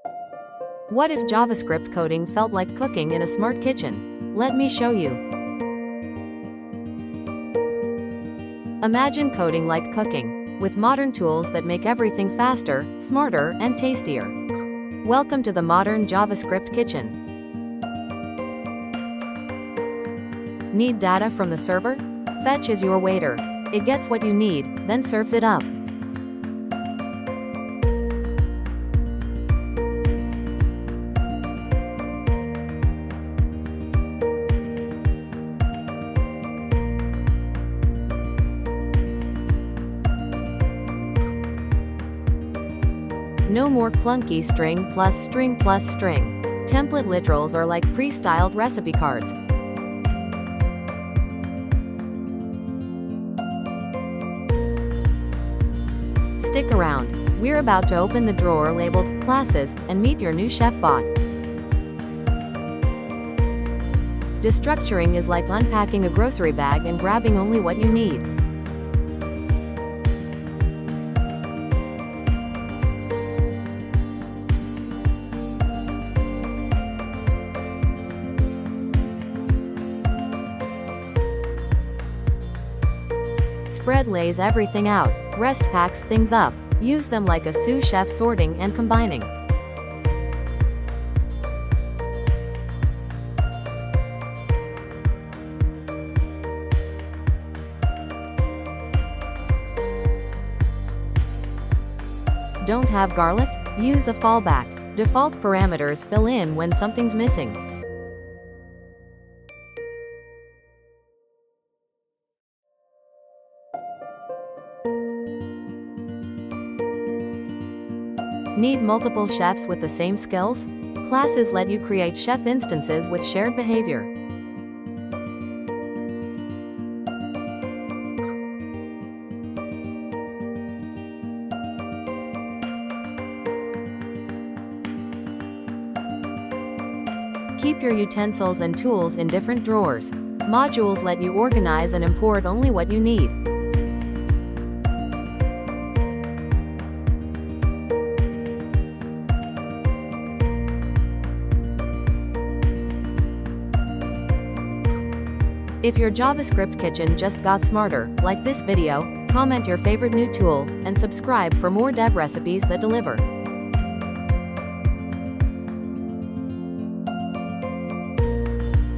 What if JavaScript coding felt like cooking in a smart kitchen? Let me show you. Imagine coding like cooking, with modern tools that make everything faster, smarter, and tastier. Welcome to the modern JavaScript kitchen. Need data from the server? Fetch is your waiter. It gets what you need, then serves it up. No more clunky string plus string plus string. Template literals are like pre-styled recipe cards. Stick around. We're about to open the drawer labeled Classes and meet your new chef bot. Destructuring is like unpacking a grocery bag and grabbing only what you need. Spread lays everything out. Rest packs things up. Use them like a sous chef, sorting and combining. Don't have garlic? Use a fallback. Default parameters fill in when something's missing. Need multiple chefs with the same skills? Classes let you create chef instances with shared behavior. Keep your utensils and tools in different drawers. Modules let you organize and import only what you need. If your JavaScript kitchen just got smarter, like this video, comment your favorite new tool, and subscribe for more dev recipes that deliver.